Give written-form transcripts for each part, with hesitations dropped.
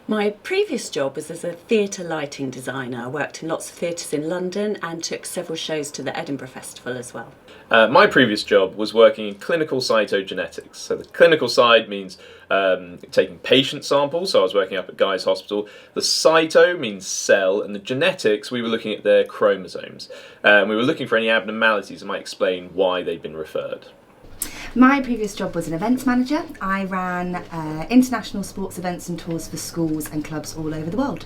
My previous job was as a theatre lighting designer. I worked in lots of theatres in London and took several shows to the Edinburgh Festival as well. My previous job was working in clinical cytogenetics. So the clinical side means taking patient samples, so I was working up at Guy's Hospital. The cyto means cell, and the genetics, we were looking at their chromosomes. We were looking for any abnormalities that might explain why they'd been referred. My previous job was an events manager. I ran international sports events and tours for schools and clubs all over the world.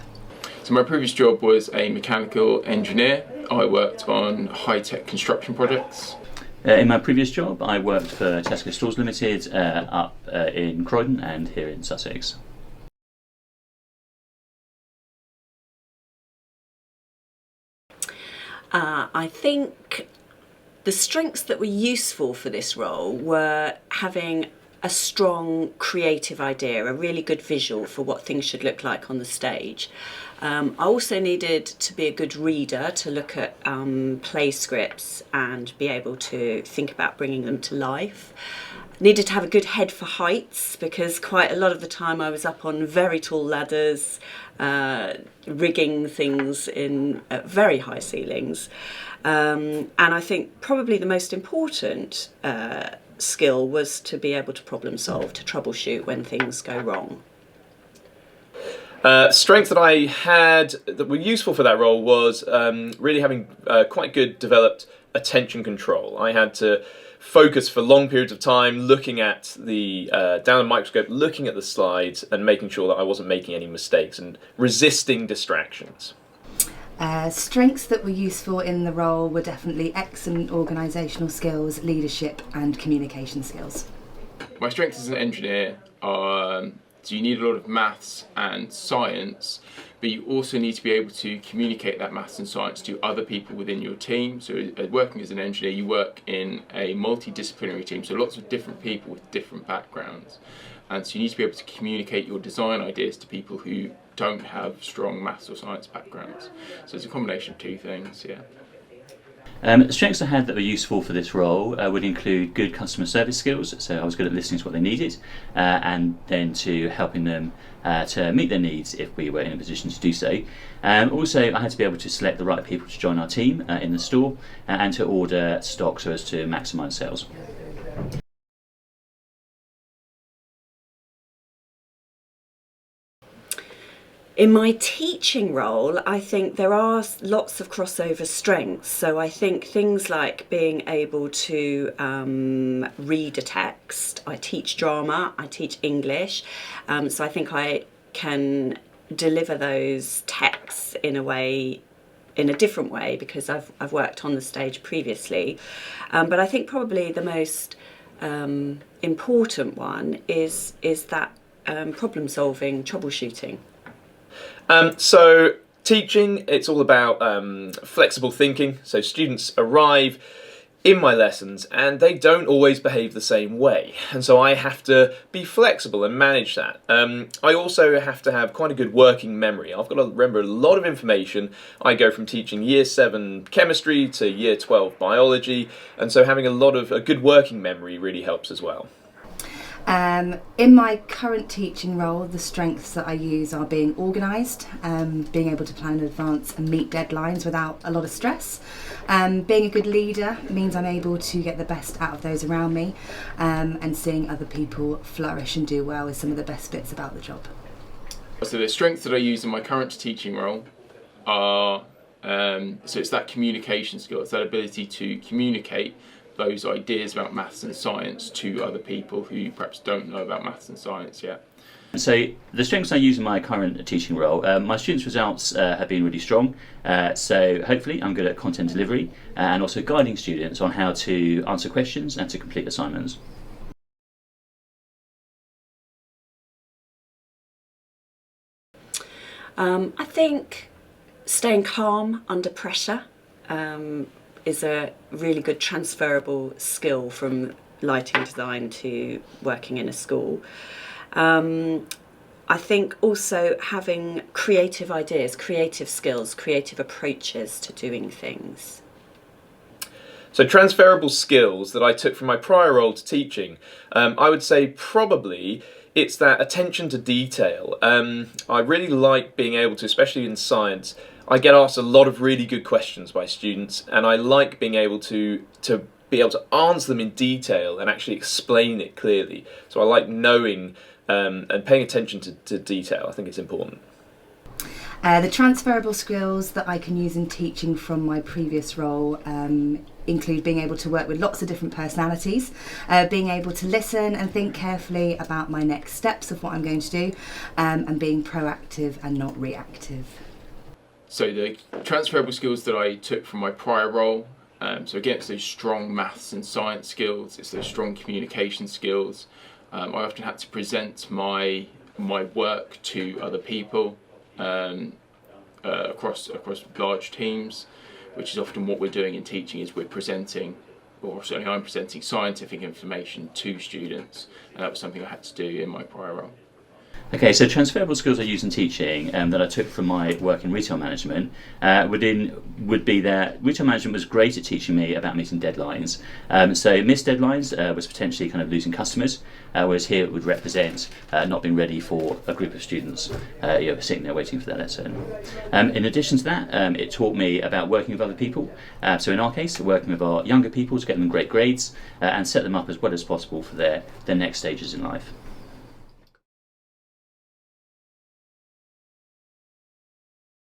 So my previous job was a mechanical engineer. I worked on high-tech construction projects. In my previous job, I worked for Tesco Stores Limited up in Croydon and here in Sussex. I think the strengths that were useful for this role were having a strong creative idea, a really good visual for what things should look like on the stage. I also needed to be a good reader, to look at play scripts and be able to think about bringing them to life. Needed to have a good head for heights, because quite a lot of the time I was up on very tall ladders, rigging things in very high ceilings. And I think probably the most important skill was to be able to problem solve, to troubleshoot when things go wrong. Strengths that I had that were useful for that role was really having quite good developed attention control. I had to focus for long periods of time, looking at the down the microscope, looking at the slides and making sure that I wasn't making any mistakes and resisting distractions. Strengths that were useful in the role were definitely excellent organisational skills, leadership and communication skills. My strengths as an engineer are so you need a lot of maths and science, but you also need to be able to communicate that maths and science to other people within your team. So working as an engineer, you work in a multidisciplinary team, so lots of different people with different backgrounds. And so you need to be able to communicate your design ideas to people who don't have strong maths or science backgrounds. So it's a combination of two things, yeah. The strengths I had that were useful for this role would include good customer service skills, so I was good at listening to what they needed and then to helping them to meet their needs if we were in a position to do so. Also, I had to be able to select the right people to join our team in the store and to order stock so as to maximise sales. In my teaching role, I think there are lots of crossover strengths. So I think things like being able to read a text. I teach drama, I teach English, so I think I can deliver those texts in a different way because I've worked on the stage previously. But I think probably the most important one is that problem solving, troubleshooting. So teaching, it's all about flexible thinking. So students arrive in my lessons and they don't always behave the same way. And so I have to be flexible and manage that. I also have to have quite a good working memory. I've got to remember a lot of information. I go from teaching year 7 chemistry to year 12 biology. And so having a good working memory really helps as well. In my current teaching role, the strengths that I use are being organised, being able to plan in advance and meet deadlines without a lot of stress. Being a good leader means I'm able to get the best out of those around me, and seeing other people flourish and do well is some of the best bits about the job. So the strengths that I use in my current teaching role are, so it's that communication skill, it's that ability to communicate those ideas about maths and science to other people who perhaps don't know about maths and science yet. So the strengths I use in my current teaching role, my students' results have been really strong, so hopefully I'm good at content delivery and also guiding students on how to answer questions and to complete assignments. I think staying calm under pressure is a really good transferable skill from lighting design to working in a school. I think also having creative ideas, creative skills, creative approaches to doing things. So transferable skills that I took from my prior role to teaching, I would say probably it's that attention to detail. I really like being able to, especially in science, I get asked a lot of really good questions by students, and I like being able to be able to answer them in detail and actually explain it clearly. So I like knowing and paying attention to detail. I think it's important. The transferable skills that I can use in teaching from my previous role include being able to work with lots of different personalities, being able to listen and think carefully about my next steps of what I'm going to do, and being proactive and not reactive. So the transferable skills that I took from my prior role, so again, it's those strong maths and science skills, it's those strong communication skills. I often had to present my work to other people across large teams, which is often what we're doing in teaching, is we're presenting, or certainly I'm presenting scientific information to students, and that was something I had to do in my prior role. Okay, so transferable skills I use in teaching that I took from my work in retail management would be that retail management was great at teaching me about meeting deadlines. So missed deadlines was potentially kind of losing customers, whereas here it would represent not being ready for a group of students sitting there waiting for their lesson. In addition to that, it taught me about working with other people. So in our case, working with our younger people to get them great grades and set them up as well as possible for their next stages in life.